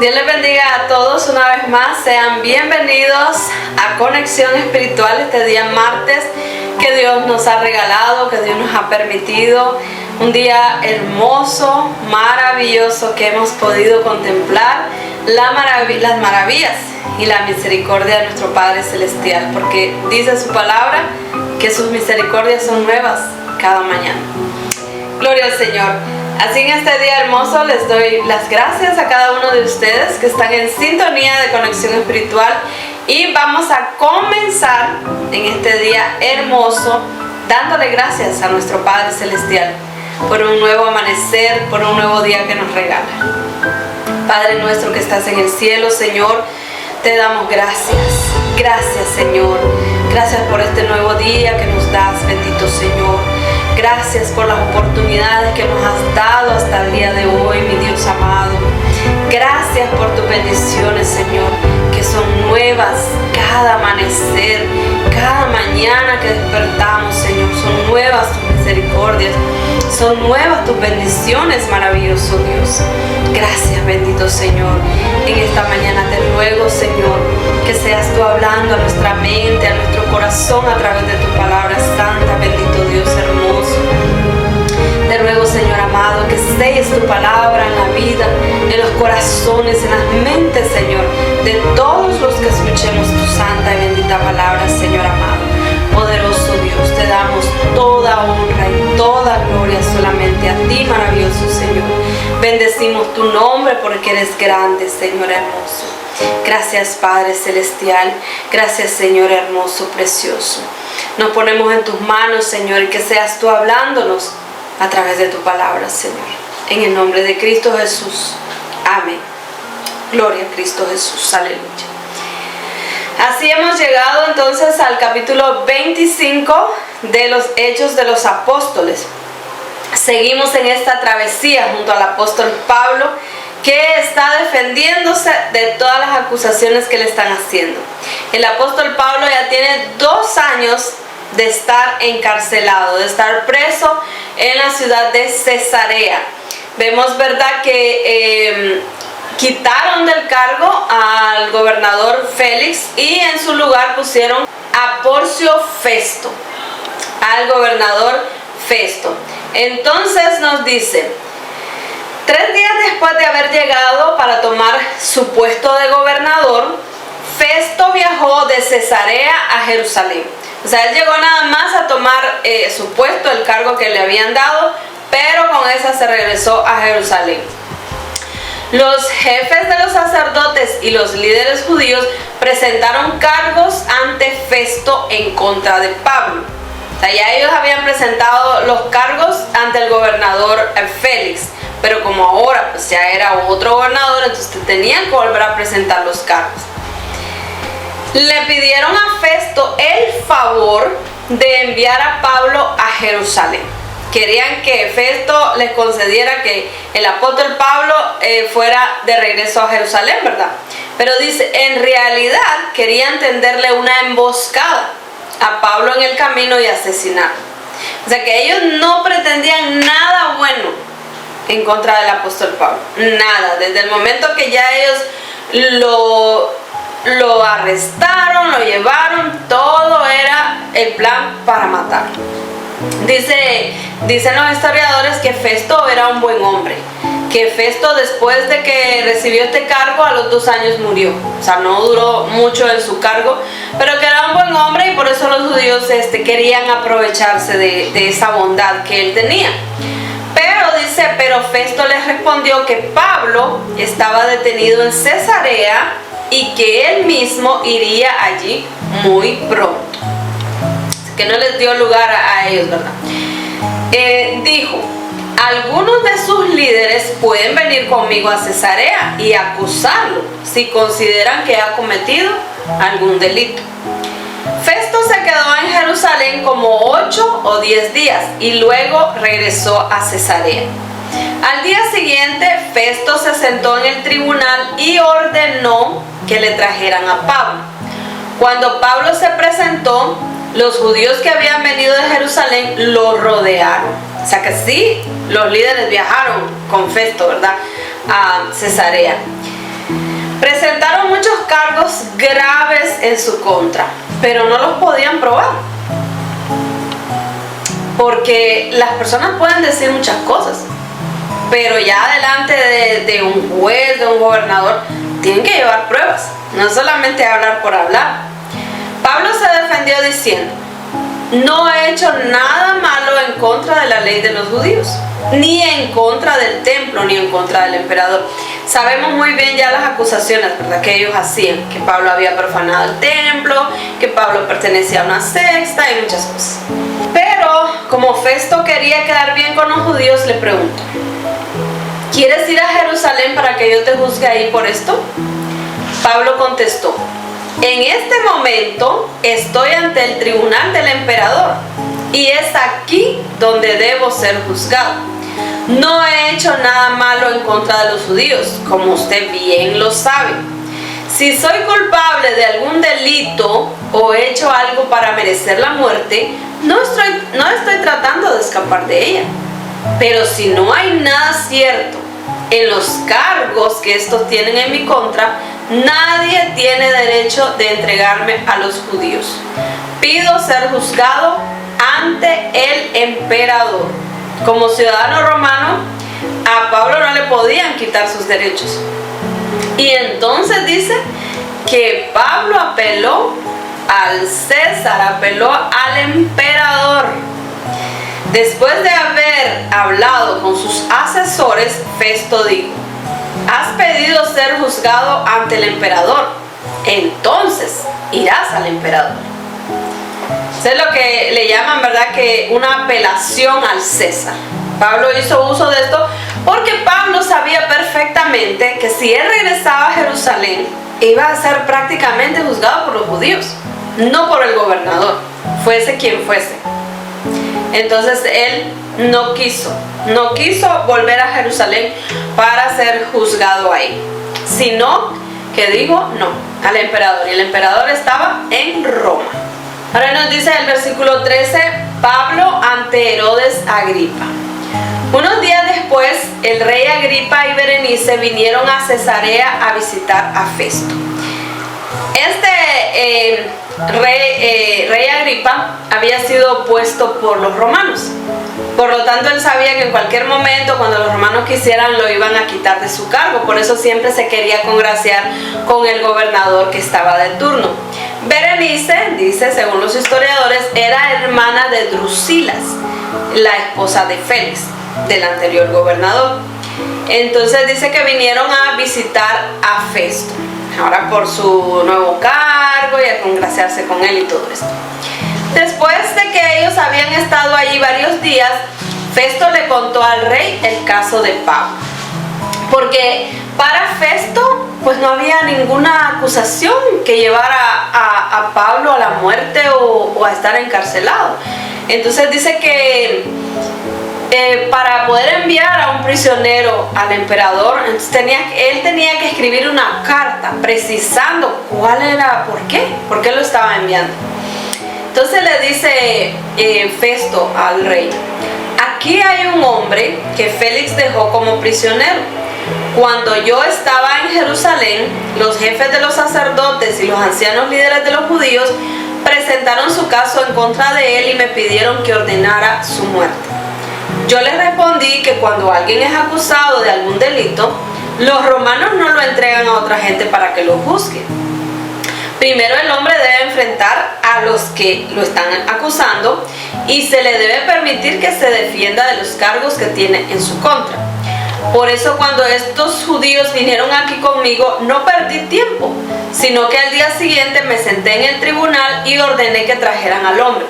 Dios les bendiga a todos una vez más. Sean bienvenidos a Conexión Espiritual este día martes que Dios nos ha regalado, que Dios nos ha permitido. Un día hermoso, maravilloso que hemos podido contemplar las maravillas y la misericordia de nuestro Padre Celestial, porque dice su palabra que sus misericordias son nuevas cada mañana. Gloria al Señor. Así en este día hermoso les doy las gracias a cada uno de ustedes que están en sintonía de Conexión Espiritual, y vamos a comenzar en este día hermoso dándole gracias a nuestro Padre Celestial por un nuevo amanecer, por un nuevo día que nos regala. Padre nuestro que estás en el cielo, Señor, te damos gracias. Gracias, Señor. Gracias por este nuevo día que nos das, bendito Señor. Gracias por las oportunidades que nos has dado hasta el día de hoy, mi Dios amado. Gracias por tus bendiciones, Señor, que son nuevas cada amanecer, cada mañana que despertamos, Señor. Son nuevas tus misericordias, son nuevas tus bendiciones, maravilloso Dios. Gracias, bendito Señor. En esta mañana te ruego, Señor, que seas tú hablando a nuestra mente, a nuestro corazón a través de tu palabra santa, bendito Dios hermoso. Te ruego, Señor amado, que selles tu palabra en la vida, en los corazones, en las mentes, Señor, de todos los que escuchemos tu santa y bendita palabra, Señor amado. Poderoso Dios, te damos toda honra y toda gloria solamente a ti, maravilloso Señor. Bendecimos tu nombre porque eres grande, Señor hermoso. Gracias, Padre Celestial. Gracias, Señor hermoso, precioso. Nos ponemos en tus manos, Señor, y que seas tú hablándonos a través de tu palabra, Señor. En el nombre de Cristo Jesús. Amén. Gloria a Cristo Jesús. Aleluya. Así hemos llegado entonces al capítulo 25 de los Hechos de los Apóstoles. Seguimos en esta travesía junto al apóstol Pablo, que está defendiéndose de todas las acusaciones que le están haciendo. El apóstol Pablo ya tiene 2 años de estar encarcelado, de estar preso en la ciudad de Cesarea. Vemos, ¿verdad?, que quitaron del cargo al gobernador Félix y en su lugar pusieron a Porcio Festo, al gobernador Festo. Entonces nos dice: 3 días después de haber llegado para tomar su puesto de gobernador, Festo viajó de Cesarea a Jerusalén. O sea, él llegó nada más a tomar su puesto, el cargo que le habían dado, pero con esa se regresó a Jerusalén. Los jefes de los sacerdotes y los líderes judíos presentaron cargos ante Festo en contra de Pablo. O sea, ya ellos habían presentado los cargos ante el gobernador Félix, pero como ahora pues ya era otro gobernador, entonces tenían que volver a presentar los cargos. Le pidieron a Festo el favor de enviar a Pablo a Jerusalén. Querían que Festo les concediera que el apóstol Pablo fuera de regreso a Jerusalén, ¿verdad? Pero dice, en realidad querían tenderle una emboscada a Pablo en el camino y asesinarlo. O sea que ellos no pretendían nada bueno en contra del apóstol Pablo. Nada. Desde el momento que ya ellos lo arrestaron, lo llevaron, todo era el plan para matarlo. Dicen los historiadores que Festo era un buen hombre, que Festo, después de que recibió este cargo, a los 2 años murió. O sea, no duró mucho en su cargo, pero que era un buen hombre, y por eso los judíos querían aprovecharse de esa bondad que él tenía. Pero Festo les respondió que Pablo estaba detenido en Cesarea y que él mismo iría allí muy pronto. Que no les dio lugar a ellos, ¿verdad? Dijo: algunos de sus líderes pueden venir conmigo a Cesarea y acusarlo si consideran que ha cometido algún delito. Festo se quedó en Jerusalén como 8 o 10 días y luego regresó a Cesarea. Al día siguiente, Festo se sentó en el tribunal y ordenó que le trajeran a Pablo. Cuando Pablo se presentó, los judíos que habían venido de Jerusalén lo rodearon. O sea que sí, los líderes viajaron con Festo, ¿verdad?, a Cesarea. Presentaron muchos cargos graves en su contra, pero no los podían probar. Porque las personas pueden decir muchas cosas, pero ya delante de un juez, de un gobernador, tienen que llevar pruebas, no solamente hablar por hablar. Pablo se defendió diciendo: no he hecho nada malo en contra de la ley de los judíos, ni en contra del templo, ni en contra del emperador. Sabemos muy bien ya las acusaciones, ¿verdad?, que ellos hacían, que Pablo había profanado el templo, que Pablo pertenecía a una secta y muchas cosas. Pero como Festo quería quedar bien con los judíos, le preguntó: ¿quieres ir a Jerusalén para que yo te juzgue ahí por esto? Pablo contestó: en este momento estoy ante el tribunal del emperador y es aquí donde debo ser juzgado. No he hecho nada malo en contra de los judíos, como usted bien lo sabe. Si soy culpable de algún delito o he hecho algo para merecer la muerte, no estoy tratando de escapar de ella. Pero si no hay nada cierto en los cargos que estos tienen en mi contra, nadie tiene derecho de entregarme a los judíos. Pido ser juzgado ante el emperador. Como ciudadano romano, a Pablo no le podían quitar sus derechos. Y entonces dice que Pablo apeló al César, apeló al emperador. Después de haber hablado con sus asesores, Festo dijo: has pedido ser juzgado ante el emperador, entonces irás al emperador. Eso es lo que le llaman, ¿verdad?, que una apelación al César. Pablo hizo uso de esto porque Pablo sabía perfectamente que si él regresaba a Jerusalén, iba a ser prácticamente juzgado por los judíos, no por el gobernador, fuese quien fuese. Entonces él no quiso volver a Jerusalén para ser juzgado ahí, sino que dijo no al emperador, y el emperador estaba en Roma. Ahora nos dice el versículo 13, Pablo ante Herodes Agripa. Unos días después, el rey Agripa y Berenice vinieron a Cesarea a visitar a Festo. Rey Agripa había sido puesto por los romanos. Por lo tanto, él sabía que en cualquier momento, cuando los romanos quisieran, lo iban a quitar de su cargo. Por eso siempre se quería congraciar con el gobernador que estaba de turno. Berenice, dice, según los historiadores, era hermana de Drusilas, la esposa de Félix, del anterior gobernador. Entonces dice que vinieron a visitar a Festo, ahora por su nuevo cargo y a congraciarse con él y todo esto. Después de que ellos habían estado allí varios días, Festo le contó al rey el caso de Pablo, porque para Festo pues no había ninguna acusación que llevara a Pablo a la muerte o a estar encarcelado. Entonces dice que para poder enviar a un prisionero al emperador, él tenía que escribir una carta precisando por qué lo estaba enviando. Entonces le dice Festo al rey: aquí hay un hombre que Félix dejó como prisionero. Cuando yo estaba en Jerusalén, los jefes de los sacerdotes y los ancianos líderes de los judíos presentaron su caso en contra de él y me pidieron que ordenara su muerte. Yo les respondí que cuando alguien es acusado de algún delito, los romanos no lo entregan a otra gente para que lo juzgue. Primero el hombre debe enfrentar a los que lo están acusando y se le debe permitir que se defienda de los cargos que tiene en su contra. Por eso cuando estos judíos vinieron aquí conmigo, no perdí tiempo, sino que al día siguiente me senté en el tribunal y ordené que trajeran al hombre.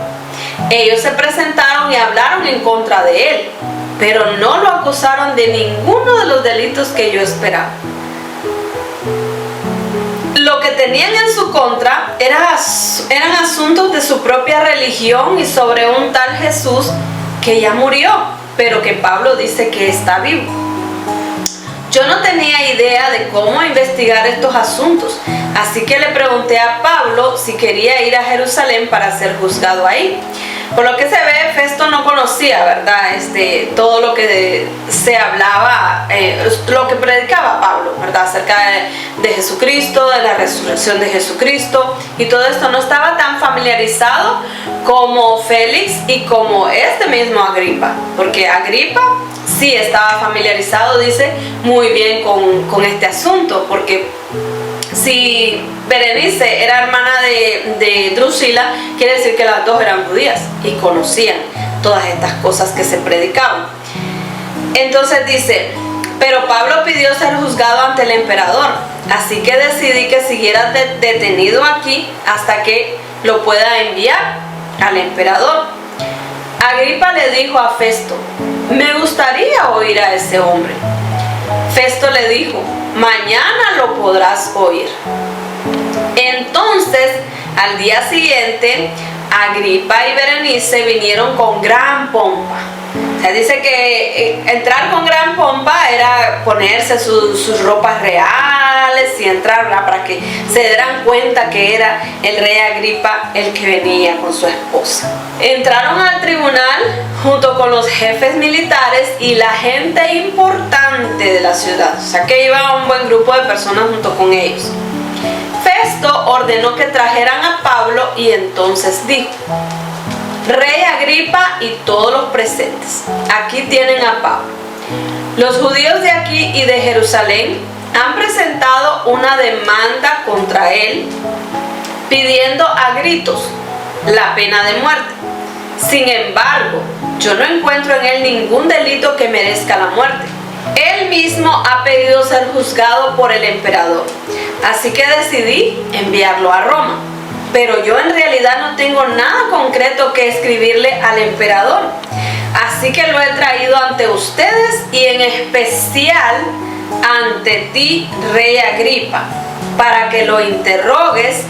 Ellos se presentaron y hablaron en contra de él, pero no lo acusaron de ninguno de los delitos que yo esperaba. Lo que tenían en su contra eran asuntos de su propia religión y sobre un tal Jesús que ya murió, pero que Pablo dice que está vivo. Yo no tenía idea de cómo investigar estos asuntos, así que le pregunté a Pablo si quería ir a Jerusalén para ser juzgado ahí. Por lo que se ve, Festo no conocía conocía, ¿verdad? Todo lo que se hablaba, lo que predicaba Pablo, ¿verdad? Acerca de Jesucristo, de la resurrección de Jesucristo, y todo esto no estaba tan familiarizado como Félix y como este mismo Agripa, porque Agripa sí estaba familiarizado, dice, muy bien con este asunto, porque si Berenice era hermana de Drusila, quiere decir que las dos eran judías y conocían todas estas cosas que se predicaban. Entonces dice, pero Pablo pidió ser juzgado ante el emperador, así que decidí que siguiera detenido aquí hasta que lo pueda enviar al emperador. Agripa le dijo a Festo, me gustaría oír a ese hombre. Festo le dijo, mañana lo podrás oír. Entonces, al día siguiente, Agripa y Berenice vinieron con gran pompa. O sea, dice que entrar con gran pompa era ponerse sus ropas reales y entrar, ¿verdad? Para que se dieran cuenta que era el rey Agripa el que venía con su esposa. Entraron al tribunal junto con los jefes militares y la gente importante de la ciudad. O sea, que iba un buen grupo de personas junto con ellos. Festo ordenó que trajeran a Pablo y entonces dijo, Rey Agripa y todos los presentes, aquí tienen a Pablo. Los judíos de aquí y de Jerusalén han presentado una demanda contra él, pidiendo a gritos la pena de muerte. Sin embargo, yo no encuentro en él ningún delito que merezca la muerte. Él mismo ha pedido ser juzgado por el emperador, así que decidí enviarlo a Roma. Pero yo en realidad no tengo nada concreto que escribirle al emperador. Así que lo he traído ante ustedes y en especial ante ti, rey Agripa, para que lo interrogues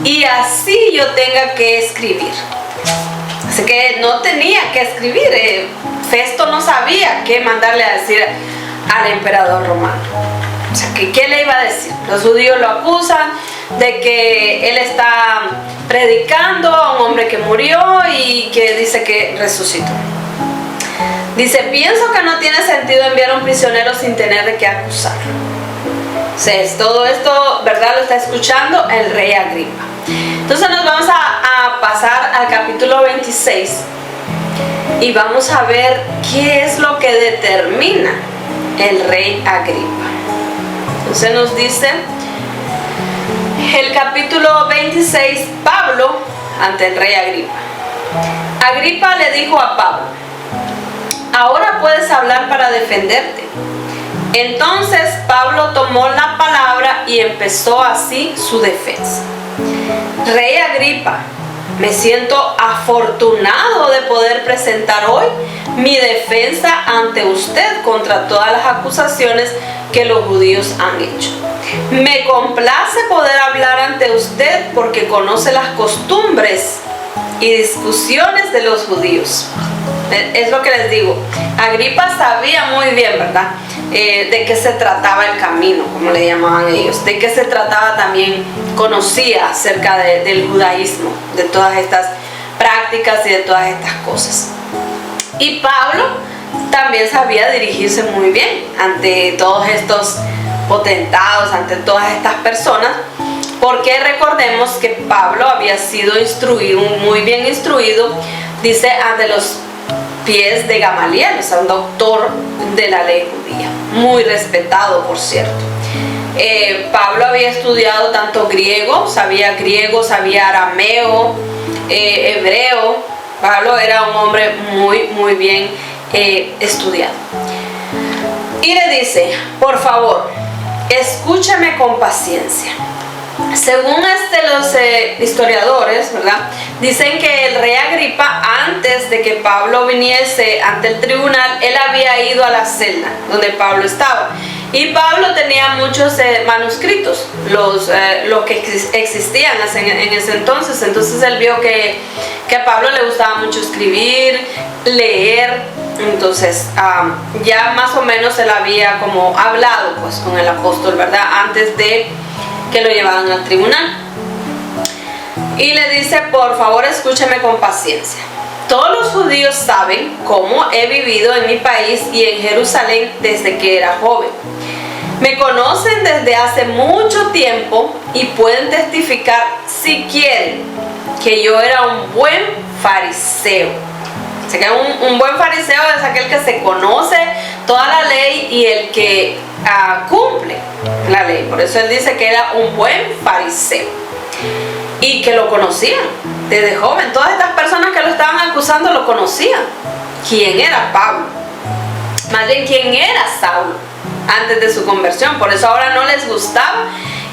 y así yo tenga que escribir. Así que no tenía que escribir. Festo no sabía qué mandarle a decir al emperador romano. O sea, ¿qué le iba a decir? Los judíos lo acusan de que él está predicando a un hombre que murió y que dice que resucitó. Dice, pienso que no tiene sentido enviar a un prisionero sin tener de qué acusarlo. O sea, todo esto, ¿verdad? Lo está escuchando el rey Agripa. Entonces nos vamos a pasar al capítulo 26 y vamos a ver qué es lo que determina el rey Agripa. Entonces nos dice el capítulo 26, Pablo ante el rey Agripa. Agripa le dijo a Pablo, ahora puedes hablar para defenderte. Entonces Pablo tomó la palabra y empezó así su defensa. Rey Agripa, me siento afortunado de poder presentar hoy mi defensa ante usted contra todas las acusaciones que los judíos han hecho. Me complace poder hablar ante usted porque conoce las costumbres y discusiones de los judíos. Es lo que les digo. Agripa sabía muy bien, ¿verdad? De qué se trataba el camino, como le llamaban ellos. De qué se trataba también, conocía acerca del judaísmo, de todas estas prácticas y de todas estas cosas. Y Pablo también sabía dirigirse muy bien ante todos estos potentados, ante todas estas personas, porque recordemos que Pablo había sido instruido, muy bien instruido, dice, ante los pies de Gamaliel, o sea, un doctor de la ley judía, muy respetado, por cierto. Pablo había estudiado tanto griego, sabía arameo, hebreo. Pablo era un hombre muy bien estudiado. Y le dice, por favor, escúchame con paciencia. Según los historiadores, ¿verdad? Dicen que el rey Agripa, antes de que Pablo viniese ante el tribunal, él había ido a la celda donde Pablo estaba. Y Pablo tenía muchos manuscritos, los que existían en ese entonces. Entonces él vio que a Pablo le gustaba mucho escribir, leer. Entonces ya más o menos él había como hablado pues con el apóstol, ¿verdad? Antes de que lo llevaban al tribunal. Y le dice, por favor, escúcheme con paciencia. Todos los judíos saben cómo he vivido en mi país y en Jerusalén desde que era joven. Me conocen desde hace mucho tiempo y pueden testificar, si quieren, que yo era un buen fariseo. Así que un buen fariseo es aquel que se conoce toda la ley y el que cumple la ley. Por eso él dice que era un buen fariseo y que lo conocían desde joven. Todas estas personas que lo estaban acusando lo conocían. ¿Quién era Pablo? Más bien, ¿quién era Saulo antes de su conversión? Por eso ahora no les gustaba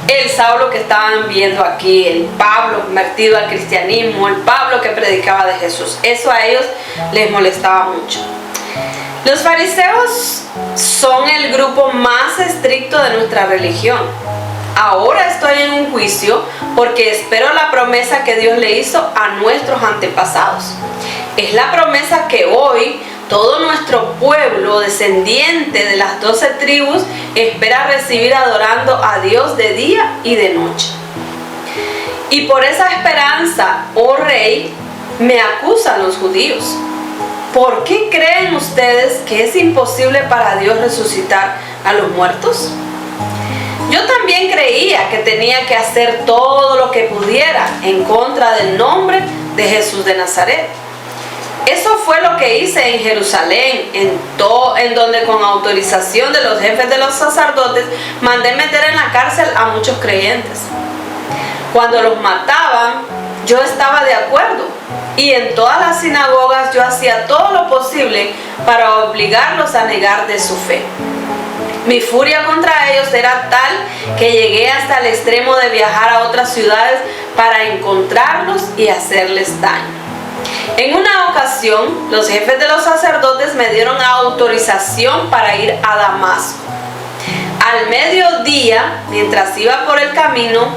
el Saulo que estaban viendo aquí, el Pablo convertido al cristianismo, el Pablo que predicaba de Jesús. Eso a ellos les molestaba mucho. Los fariseos son el grupo más estricto de nuestra religión. Ahora estoy en un juicio porque espero la promesa que Dios le hizo a nuestros antepasados. Es la promesa que hoy todo nuestro pueblo descendiente de las 12 tribus espera recibir adorando a Dios de día y de noche. Y por esa esperanza, oh rey, me acusan los judíos. ¿Por qué creen ustedes que es imposible para Dios resucitar a los muertos? Yo también creía que tenía que hacer todo lo que pudiera en contra del nombre de Jesús de Nazaret. Eso fue lo que hice en Jerusalén, en donde con autorización de los jefes de los sacerdotes mandé meter en la cárcel a muchos creyentes. Cuando los mataban, yo estaba de acuerdo, y en todas las sinagogas yo hacía todo lo posible para obligarlos a negar de su fe. Mi furia contra ellos era tal que llegué hasta el extremo de viajar a otras ciudades para encontrarlos y hacerles daño. En una ocasión, los jefes de los sacerdotes me dieron autorización para ir a Damasco. Al mediodía, mientras iba por el camino,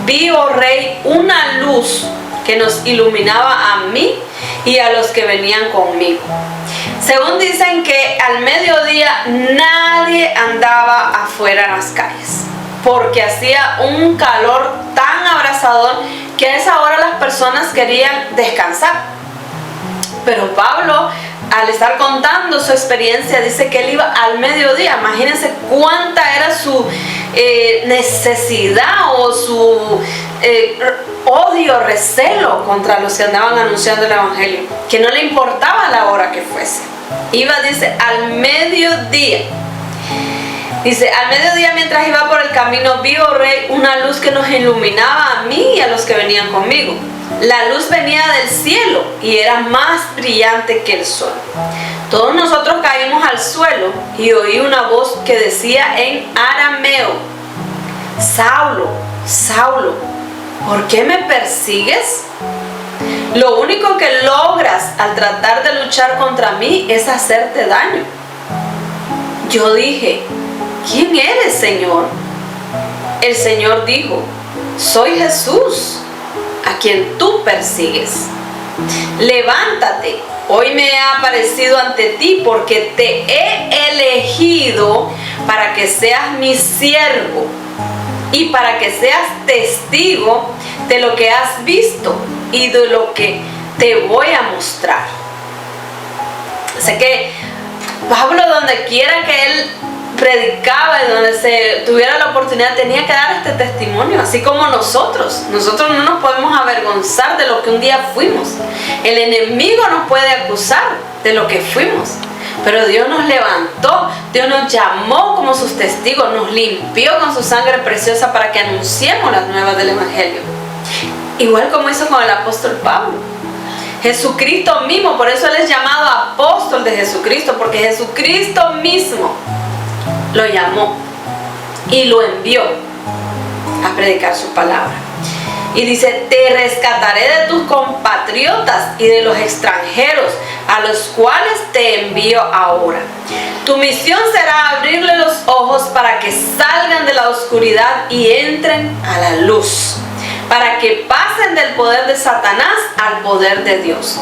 vi, oh rey, una luz que nos iluminaba a mí y a los que venían conmigo. Según dicen que al mediodía nadie andaba afuera en las calles, porque hacía un calor tan abrasador que a esa hora las personas querían descansar. Pero Pablo, al estar contando su experiencia, dice que él iba al mediodía. Imagínense cuánta era su necesidad o su odio, recelo contra los que andaban anunciando el evangelio, que no le importaba la hora que fuese. Iba, dice, al mediodía. Dice, al mediodía mientras iba por el camino vi, oh rey, una luz que nos iluminaba a mí y a los que venían conmigo. La luz venía del cielo y era más brillante que el sol. Todos nosotros caímos al suelo y oí una voz que decía en arameo: Saulo, Saulo, ¿por qué me persigues? Lo único que logras al tratar de luchar contra mí es hacerte daño. Yo dije: ¿quién eres, Señor? El Señor dijo: soy Jesús, a quien tú persigues. Levántate, hoy me he aparecido ante ti porque te he elegido para que seas mi siervo y para que seas testigo de lo que has visto y de lo que te voy a mostrar. Sé que Pablo, donde quiera que él predicaba y donde se tuviera la oportunidad, tenía que dar este testimonio, así como nosotros no nos podemos avergonzar de lo que un día fuimos. El enemigo nos puede acusar de lo que fuimos, pero Dios nos levantó, Dios nos llamó como sus testigos, nos limpió con su sangre preciosa para que anunciemos las nuevas del evangelio, igual como hizo con el apóstol Pablo. Jesucristo mismo, por eso él es llamado apóstol de Jesucristo, porque Jesucristo mismo lo llamó y lo envió a predicar su palabra. Y dice: te rescataré de tus compatriotas y de los extranjeros, a los cuales te envío ahora. Tu misión será abrirle los ojos para que salgan de la oscuridad y entren a la luz, para que pasen del poder de Satanás al poder de Dios.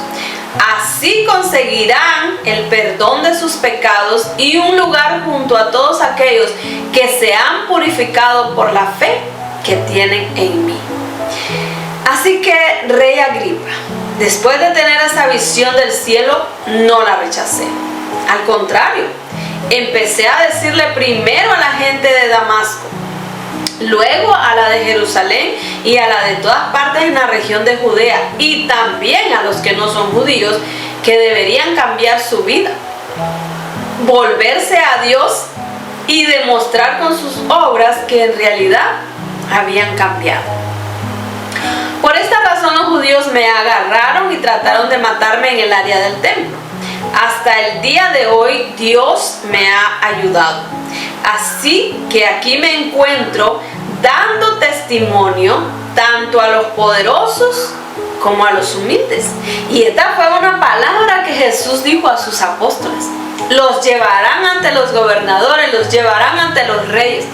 Así conseguirán el perdón de sus pecados y un lugar junto a todos aquellos que se han purificado por la fe que tienen en mí. Así que, Rey Agripa, después de tener esa visión del cielo, no la rechacé. Al contrario, empecé a decirle primero a la gente de Damasco, luego a la de Jerusalén y a la de todas partes en la región de Judea, y también a los que no son judíos, que deberían cambiar su vida, volverse a Dios y demostrar con sus obras que en realidad habían cambiado. Por esta razón los judíos me agarraron y trataron de matarme en el área del templo. Hasta el día de hoy Dios me ha ayudado. Así que aquí me encuentro dando testimonio tanto a los poderosos como a los humildes. Y esta fue una palabra que Jesús dijo a sus apóstoles. Los llevarán ante los gobernadores, los llevarán ante los reyes.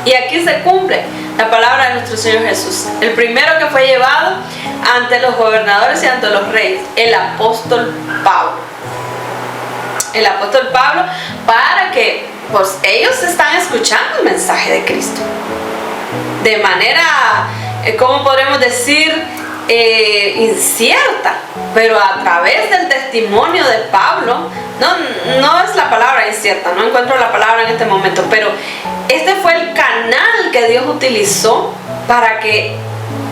Y aquí se cumple la palabra de nuestro Señor Jesús. El primero que fue llevado ante los gobernadores y ante los reyes, el apóstol Pablo. El apóstol Pablo, para que pues ellos están escuchando el mensaje de Cristo de manera, ¿cómo podremos decir? Incierta, pero a través del testimonio de Pablo, no es la palabra incierta, no encuentro la palabra en este momento, pero este fue el canal que Dios utilizó para que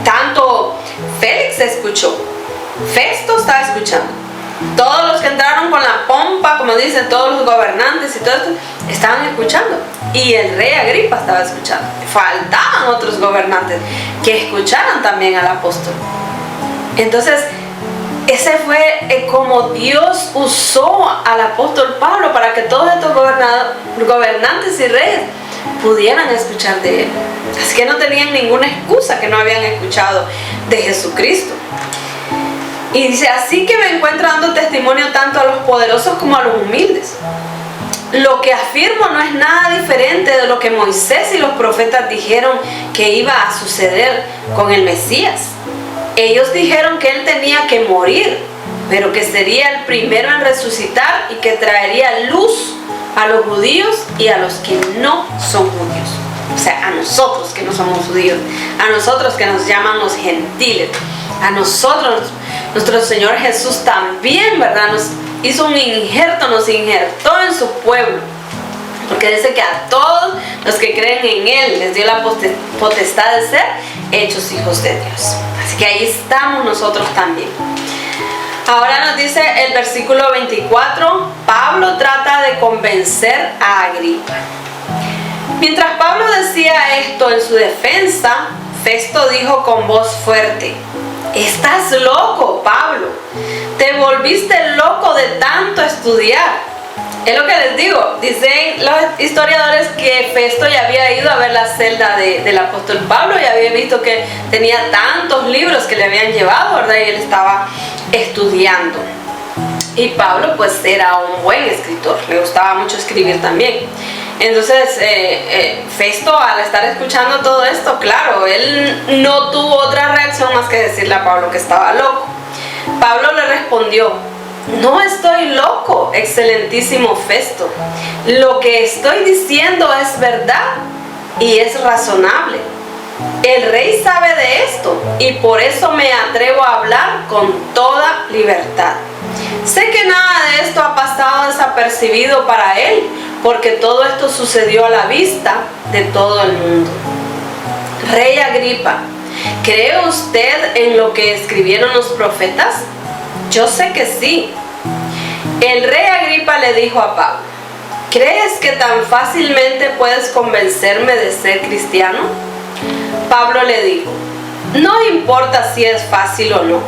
tanto Félix escuchó, Festo estaba escuchando, todos los que entraron con la pompa, como dicen, todos los gobernantes y todo esto, estaban escuchando. Y el rey Agripa estaba escuchando. Faltaban otros gobernantes que escucharan también al apóstol. Entonces, ese fue como Dios usó al apóstol Pablo para que todos estos gobernantes y reyes pudieran escuchar de él. Así que no tenían ninguna excusa que no habían escuchado de Jesucristo. Y dice, así que me encuentro dando testimonio tanto a los poderosos como a los humildes. Lo que afirmo no es nada diferente de lo que Moisés y los profetas dijeron que iba a suceder con el Mesías. Ellos dijeron que él tenía que morir, pero que sería el primero en resucitar y que traería luz a los judíos y a los que no son judíos. O sea, a nosotros que no somos judíos, a nosotros que nos llaman los gentiles, a nosotros, nuestro Señor Jesús también, ¿verdad? Nos hizo un injerto, nos injertó en su pueblo, porque dice que a todos los que creen en Él les dio la potestad de ser hechos hijos de Dios. Así que ahí estamos nosotros también. Ahora nos dice el versículo 24, Pablo trata de convencer a Agripa. Mientras Pablo decía esto en su defensa, Festo dijo con voz fuerte, «Estás loco, Pablo, te volviste loco de tanto estudiar». Es lo que les digo, dicen los historiadores que Festo ya había ido a ver la celda del apóstol Pablo y había visto que tenía tantos libros que le habían llevado, ¿verdad? Y él estaba estudiando. Y Pablo pues era un buen escritor, le gustaba mucho escribir también. Entonces Festo, al estar escuchando todo esto, claro, él no tuvo otra reacción más que decirle a Pablo que estaba loco. Pablo le respondió, «No estoy loco, excelentísimo Festo. Lo que estoy diciendo es verdad y es razonable. El rey sabe de esto y por eso me atrevo a hablar con toda libertad. Sé que nada de esto ha pasado desapercibido para él, porque todo esto sucedió a la vista de todo el mundo. Rey Agripa, ¿cree usted en lo que escribieron los profetas? Yo sé que sí». El rey Agripa le dijo a Pablo, ¿crees que tan fácilmente puedes convencerme de ser cristiano? Pablo le dijo, no importa si es fácil o no,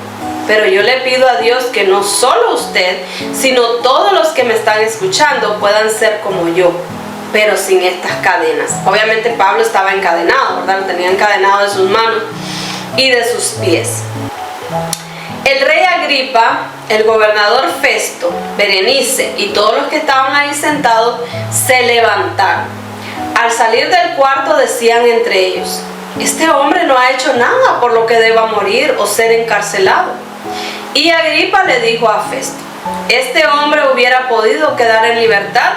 pero yo le pido a Dios que no solo usted, sino todos los que me están escuchando puedan ser como yo, pero sin estas cadenas. Obviamente Pablo estaba encadenado, ¿verdad? Lo tenía encadenado de sus manos y de sus pies. El rey Agripa, el gobernador Festo, Berenice y todos los que estaban ahí sentados se levantaron. Al salir del cuarto decían entre ellos, este hombre no ha hecho nada por lo que deba morir o ser encarcelado. Y Agripa le dijo a Festo, este hombre hubiera podido quedar en libertad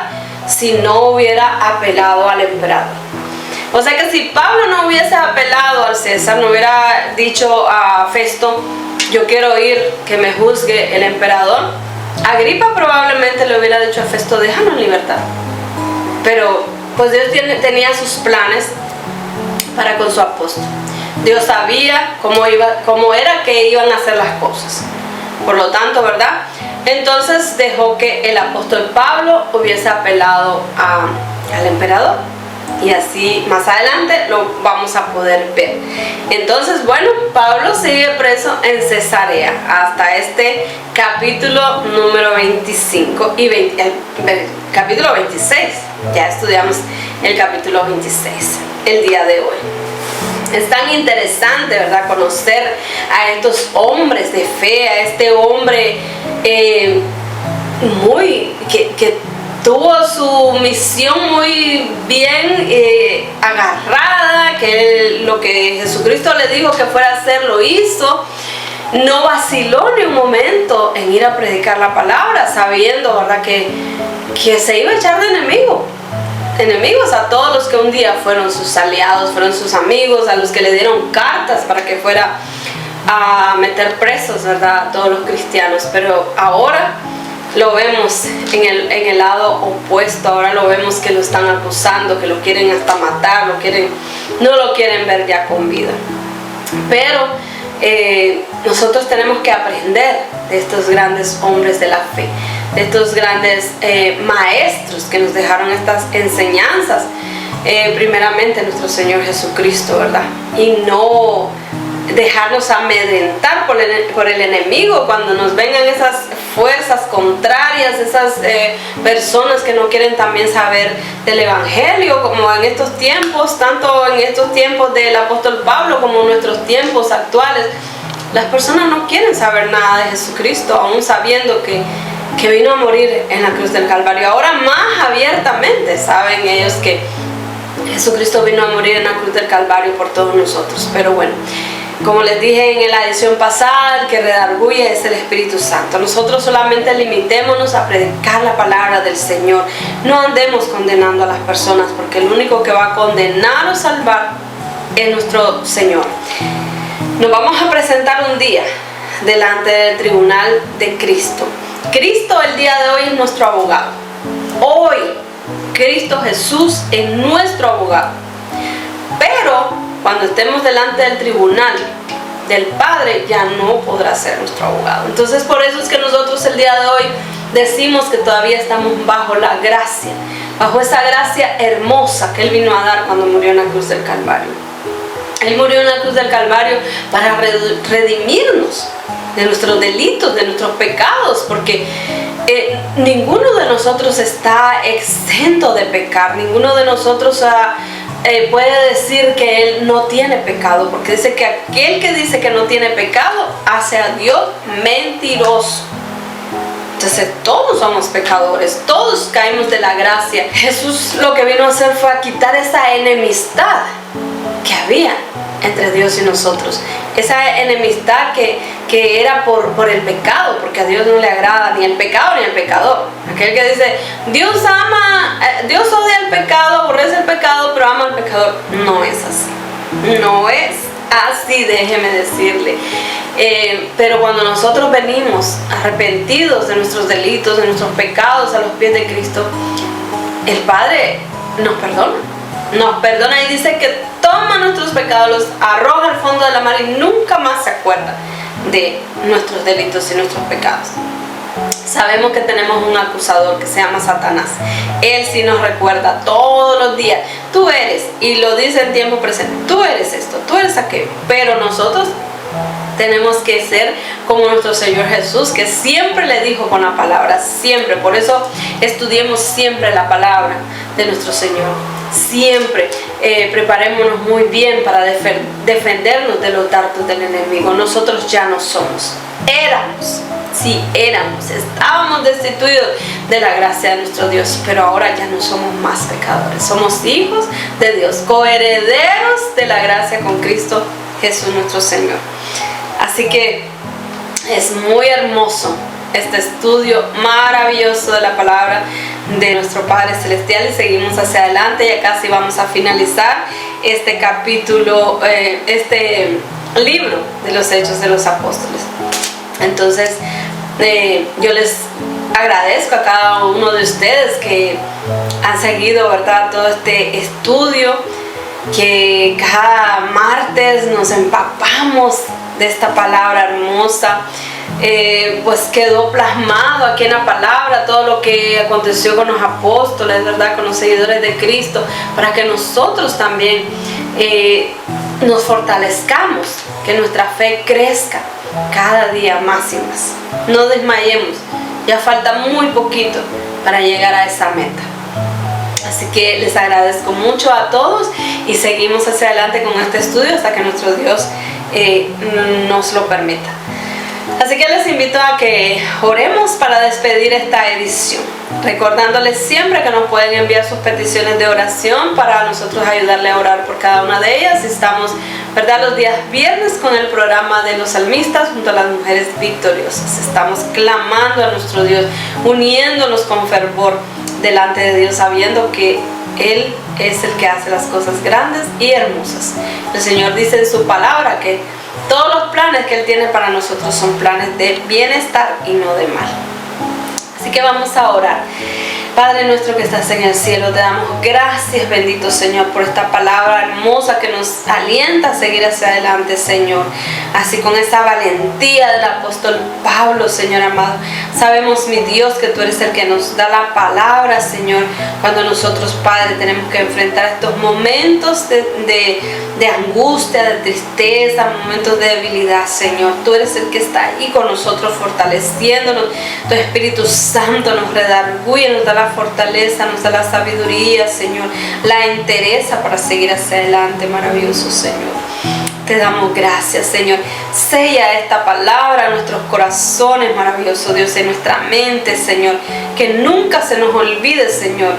si no hubiera apelado al emperador. O sea que si Pablo no hubiese apelado al César, no hubiera dicho a Festo, yo quiero ir, que me juzgue el emperador, Agripa probablemente le hubiera dicho a Festo, déjanos en libertad. Pero pues Dios tenía sus planes para con su apóstol. Dios sabía cómo era que iban a hacer las cosas. Por lo tanto, ¿verdad? Entonces dejó que el apóstol Pablo hubiese apelado al emperador. Y así más adelante lo vamos a poder ver. Entonces, bueno, Pablo sigue preso en Cesarea hasta este capítulo número 25 y capítulo 26. Ya estudiamos el capítulo 26 el día de hoy. Es tan interesante, ¿verdad?, conocer a estos hombres de fe, a este hombre que tuvo su misión muy bien agarrada, que lo que Jesucristo le dijo que fuera a hacer lo hizo. No vaciló ni un momento en ir a predicar la palabra, sabiendo, ¿verdad?, que se iba a echar de enemigos a todos los que un día fueron sus aliados, fueron sus amigos, a los que le dieron cartas para que fuera a meter presos, ¿verdad?, a todos los cristianos. Pero ahora lo vemos en el lado opuesto. Ahora lo vemos que lo están acusando, que lo quieren hasta matar, no lo quieren ver ya con vida. Pero nosotros tenemos que aprender de estos grandes hombres de la fe, de estos grandes maestros que nos dejaron estas enseñanzas, primeramente nuestro Señor Jesucristo, ¿verdad? Y no dejarnos amedrentar por el enemigo cuando nos vengan esas fuerzas contrarias, esas personas que no quieren también saber del evangelio, como en estos tiempos, tanto en estos tiempos del apóstol Pablo como en nuestros tiempos actuales. Las personas no quieren saber nada de Jesucristo, aún sabiendo que vino a morir en la cruz del Calvario. Ahora más abiertamente saben ellos que Jesucristo vino a morir en la cruz del Calvario por todos nosotros. Pero bueno, como les dije en la edición pasada, el que redarguye es el Espíritu Santo. Nosotros solamente limitémonos a predicar la palabra del Señor. No andemos condenando a las personas, porque el único que va a condenar o salvar es nuestro Señor. Nos vamos a presentar un día delante del tribunal de Cristo. Cristo el día de hoy es nuestro abogado. Hoy Cristo Jesús es nuestro abogado. Pero cuando estemos delante del tribunal del Padre, ya no podrá ser nuestro abogado. Entonces por eso es que nosotros el día de hoy decimos que todavía estamos bajo la gracia, bajo esa gracia hermosa que Él vino a dar cuando murió en la cruz del Calvario. Él murió en la cruz del Calvario para redimirnos de nuestros delitos, de nuestros pecados, porque ninguno de nosotros está exento de pecar. Ninguno de nosotros puede decir que Él no tiene pecado, porque dice que aquel que dice que no tiene pecado hace a Dios mentiroso. Entonces todos somos pecadores, todos caímos de la gracia. Jesús lo que vino a hacer fue a quitar esa enemistad que había entre Dios y nosotros, esa enemistad que era por el pecado, porque a Dios no le agrada ni el pecado ni el pecador. Aquel que dice Dios odia el pecado, aborrece el pecado, pero ama al pecador, no es así, no es así, déjeme decirle. Pero cuando nosotros venimos arrepentidos de nuestros delitos, de nuestros pecados a los pies de Cristo, el Padre nos perdona y dice que toma nuestros pecados, los arroja al fondo de la mar y nunca más se acuerda de nuestros delitos y nuestros pecados. Sabemos que tenemos un acusador que se llama Satanás. Él sí nos recuerda todos los días, tú eres, y lo dice en tiempo presente, tú eres esto, tú eres aquello. Pero nosotros tenemos que ser como nuestro Señor Jesús, que siempre le dijo con la palabra, siempre. Por eso estudiemos siempre la palabra de nuestro Señor. Siempre preparémonos muy bien para defendernos de los dardos del enemigo. Nosotros ya no somos, estábamos destituidos de la gracia de nuestro Dios, pero ahora ya no somos más pecadores, somos hijos de Dios, coherederos de la gracia con Cristo Jesús nuestro Señor. Así que es muy hermoso este estudio maravilloso de la palabra de nuestro Padre Celestial, y seguimos hacia adelante. Ya casi vamos a finalizar este capítulo, este libro de los Hechos de los Apóstoles. Entonces yo les agradezco a cada uno de ustedes que han seguido, ¿verdad?, todo este estudio, que cada martes nos empapamos de esta palabra hermosa. Pues quedó plasmado aquí en la palabra todo lo que aconteció con los apóstoles, ¿verdad?, con los seguidores de Cristo, para que nosotros también nos fortalezcamos, que nuestra fe crezca cada día más y más. No desmayemos, ya falta muy poquito para llegar a esa meta. Así que les agradezco mucho a todos y seguimos hacia adelante con este estudio hasta que nuestro Dios nos lo permita. Así que les invito a que oremos para despedir esta edición, recordándoles siempre que nos pueden enviar sus peticiones de oración para nosotros ayudarle a orar por cada una de ellas. Estamos, ¿verdad?, los días viernes con el programa de los salmistas junto a las mujeres victoriosas. Estamos clamando a nuestro Dios, uniéndonos con fervor delante de Dios, sabiendo que Él es el que hace las cosas grandes y hermosas. El Señor dice en su palabra que todos los planes que Él tiene para nosotros son planes de bienestar y no de mal. Así que vamos a orar. Padre nuestro que estás en el cielo, te damos gracias, bendito Señor, por esta palabra hermosa que nos alienta a seguir hacia adelante, Señor. Así con esa valentía del apóstol Pablo, Señor amado. Sabemos, mi Dios, que tú eres el que nos da la palabra, Señor, cuando nosotros, Padre, tenemos que enfrentar estos momentos de angustia, de tristeza, momentos de debilidad, Señor. Tú eres el que está ahí con nosotros, fortaleciéndonos. Tu Espíritu Santo nos redarguye, nos da la fortaleza, nos da la sabiduría, Señor, la entereza para seguir hacia adelante, maravilloso Señor. Te damos gracias, Señor. Sella esta palabra en nuestros corazones, maravilloso Dios, en nuestra mente, Señor. Que nunca se nos olvide, Señor.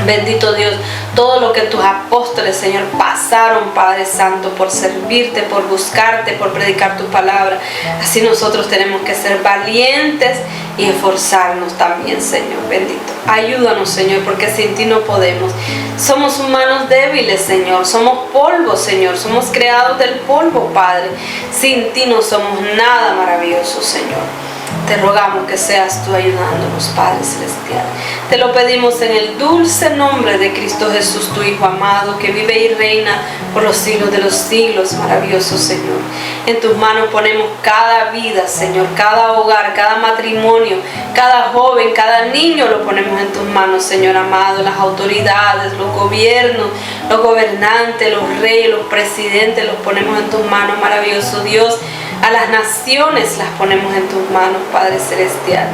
Bendito Dios, todo lo que tus apóstoles, Señor, pasaron, Padre Santo, por servirte, por buscarte, por predicar tu palabra. Así nosotros tenemos que ser valientes y esforzarnos también, Señor, bendito. Ayúdanos, Señor, porque sin ti no podemos. Somos humanos débiles, Señor. Somos polvo, Señor. Somos creados del polvo, Padre. Sin ti no somos nada, maravilloso, Señor. Te rogamos que seas tú ayudándonos, Padre Celestial. Te lo pedimos en el dulce nombre de Cristo Jesús, tu Hijo amado, que vive y reina por los siglos de los siglos, maravilloso Señor. En tus manos ponemos cada vida, Señor, cada hogar, cada matrimonio, cada joven, cada niño lo ponemos en tus manos, Señor amado. Las autoridades, los gobiernos, los gobernantes, los reyes, los presidentes, los ponemos en tus manos, maravilloso Dios. A las naciones las ponemos en tus manos, Padre Celestial.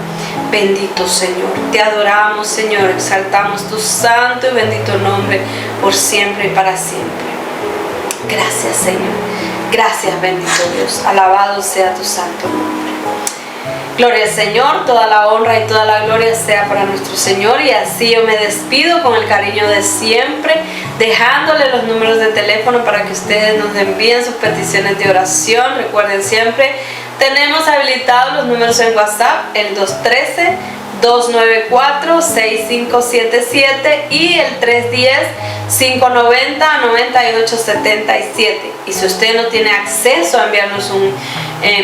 Bendito Señor, te adoramos, Señor, exaltamos tu santo y bendito nombre por siempre y para siempre. Gracias, Señor. Gracias, bendito Dios. Alabado sea tu santo nombre. Gloria al Señor, toda la honra y toda la gloria sea para nuestro Señor. Y así yo me despido con el cariño de siempre, dejándole los números de teléfono para que ustedes nos envíen sus peticiones de oración. Recuerden siempre, tenemos habilitados los números en WhatsApp, el 213-294-6577 y el 310-590-9877. Y si usted no tiene acceso a enviarnos un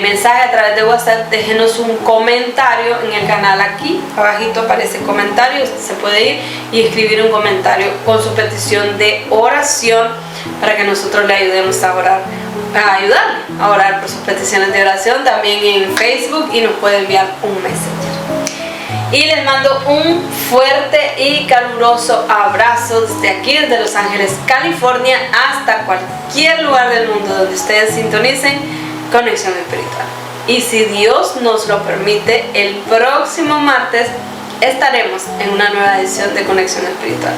mensaje a través de WhatsApp, déjenos un comentario en el canal. Aquí abajito aparece comentario, usted se puede ir y escribir un comentario con su petición de oración para que nosotros le ayudemos a orar, a ayudarle a orar por sus peticiones de oración. También en Facebook, y nos puede enviar un Messenger. Y les mando un fuerte y caluroso abrazo desde aquí, desde Los Ángeles, California, hasta cualquier lugar del mundo donde ustedes sintonicen Conexión Espiritual. Y si Dios nos lo permite, el próximo martes estaremos en una nueva edición de Conexión Espiritual.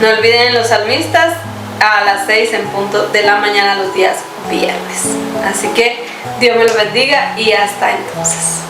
No olviden los salmistas a las 6 en punto de la mañana los días viernes. Así que Dios me lo bendiga y hasta entonces.